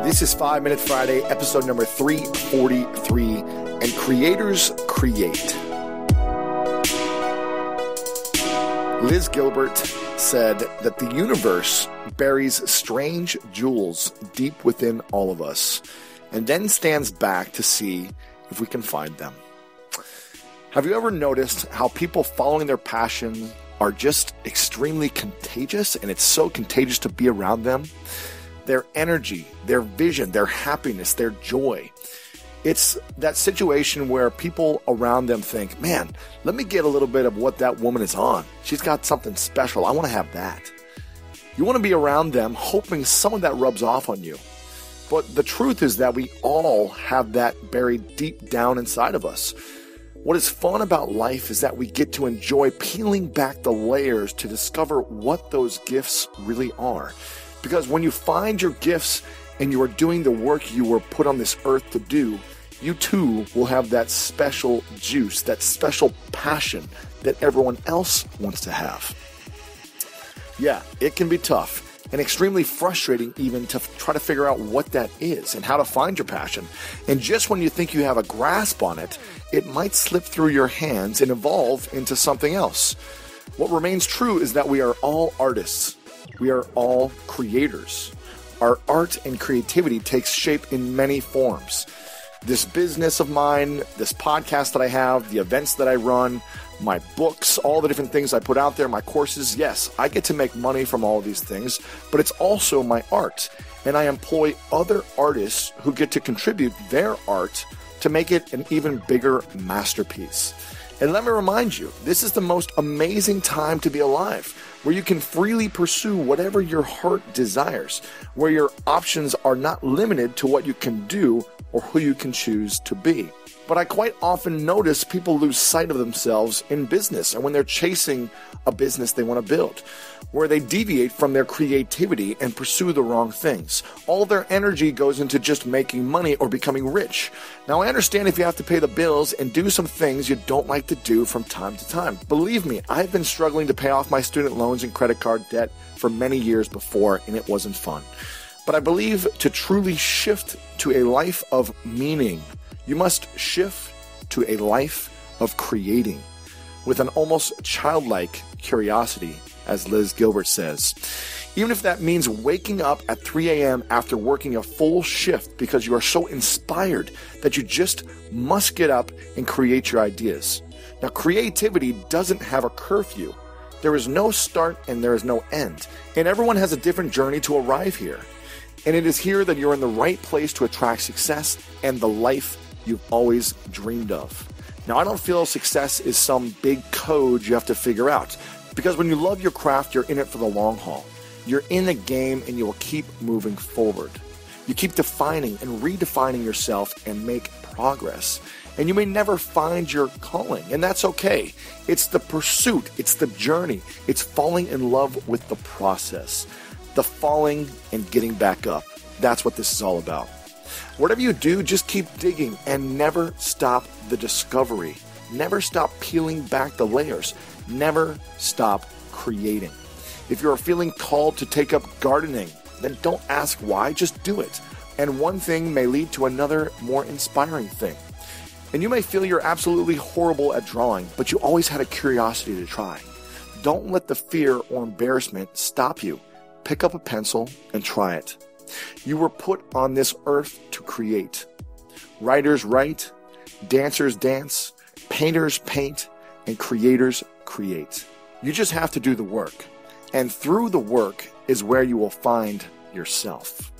This is 5 Minute Friday, episode number 343, and creators create. Liz Gilbert said that the universe buries strange jewels deep within all of us, and then stands back to see if we can find them. Have you ever noticed how people following their passion are just extremely contagious, and it's so contagious to be around them? Their energy, their vision, their happiness, their joy. It's that situation where people around them think, man, let me get a little bit of what that woman is on. She's got something special. I want to have that. You want to be around them hoping some of that rubs off on you. But the truth is that we all have that buried deep down inside of us. What is fun about life is that we get to enjoy peeling back the layers to discover what those gifts really are. Because when you find your gifts and you are doing the work you were put on this earth to do, you too will have that special juice, that special passion that everyone else wants to have. Yeah, it can be tough and extremely frustrating even to try to figure out what that is and how to find your passion. And just when you think you have a grasp on it, it might slip through your hands and evolve into something else. What remains true is that we are all artists. We are all creators. Our art and creativity takes shape in many forms. This business of mine, this podcast that I have, the events that I run, my books, all the different things I put out there, my courses, yes, I get to make money from all of these things, but it's also my art. And I employ other artists who get to contribute their art to make it an even bigger masterpiece. And let me remind you, this is the most amazing time to be alive, where you can freely pursue whatever your heart desires, where your options are not limited to what you can do or who you can choose to be. But I quite often notice people lose sight of themselves in business and when they're chasing a business they want to build, where they deviate from their creativity and pursue the wrong things. All their energy goes into just making money or becoming rich. Now, I understand if you have to pay the bills and do some things you don't like to do from time to time. Believe me, I've been struggling to pay off my student loans and credit card debt for many years before, and it wasn't fun. But I believe to truly shift to a life of meaning, you must shift to a life of creating with an almost childlike curiosity, as Liz Gilbert says. Even if that means waking up at 3 a.m. after working a full shift because you are so inspired that you just must get up and create your ideas. Now, creativity doesn't have a curfew. There is no start and there is no end. And everyone has a different journey to arrive here. And it is here that you're in the right place to attract success and the life you've always dreamed of. Now, I don't feel success is some big code you have to figure out, because when you love your craft, you're in it for the long haul. You're in the game and you will keep moving forward. You keep defining and redefining yourself and make progress. And you may never find your calling, and that's okay. It's the pursuit, it's the journey, it's falling in love with the process, the falling and getting back up. That's what this is all about. Whatever you do, just keep digging and never stop the discovery. Never stop peeling back the layers. Never stop creating. If you're feeling called to take up gardening, then don't ask why, just do it. And one thing may lead to another, more inspiring thing. And you may feel you're absolutely horrible at drawing, but you always had a curiosity to try. Don't let the fear or embarrassment stop you. Pick up a pencil and try it. You were put on this earth to create. Writers write, dancers dance, painters paint, and creators create. You just have to do the work. And through the work is where you will find yourself.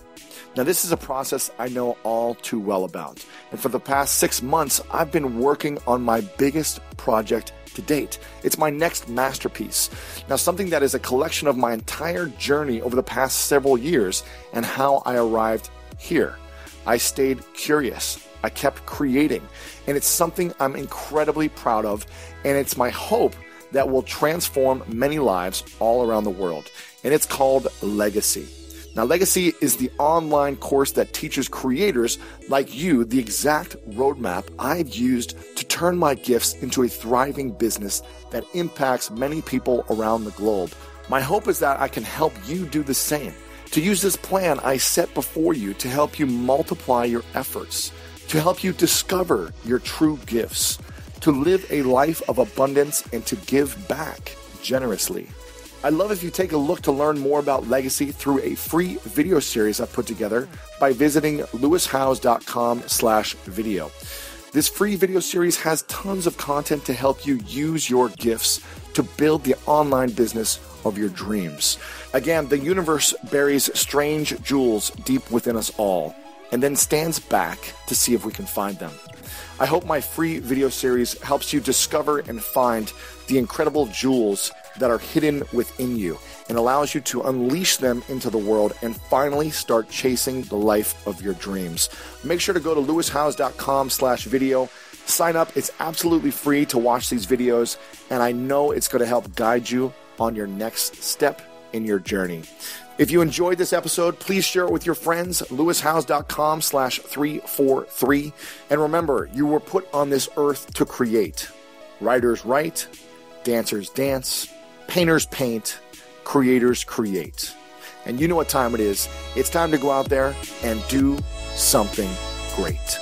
Now, this is a process I know all too well about. And for the past 6 months, I've been working on my biggest project to date. It's my next masterpiece. Now, something that is a collection of my entire journey over the past several years and how I arrived here. I stayed curious. I kept creating. And it's something I'm incredibly proud of. And it's my hope that will transform many lives all around the world. And it's called Legacy. Now, Legacy is the online course that teaches creators like you the exact roadmap I've used to turn my gifts into a thriving business that impacts many people around the globe. My hope is that I can help you do the same to use this plan I set before you to help you multiply your efforts, to help you discover your true gifts, to live a life of abundance, and to give back generously. I'd love if you take a look to learn more about Legacy through a free video series I've put together by visiting lewishowes.com/video. This free video series has tons of content to help you use your gifts to build the online business of your dreams. Again, the universe buries strange jewels deep within us all and then stands back to see if we can find them. I hope my free video series helps you discover and find the incredible jewels that are hidden within you and allows you to unleash them into the world and finally start chasing the life of your dreams. Make sure to go to lewishowes.com/video. Sign up. It's absolutely free to watch these videos, and I know it's going to help guide you on your next step in your journey. If you enjoyed this episode, please share it with your friends, lewishowes.com/343. And remember, you were put on this earth to create. Writers write, dancers dance, painters paint, creators create. And you know what time it is. It's time to go out there and do something great.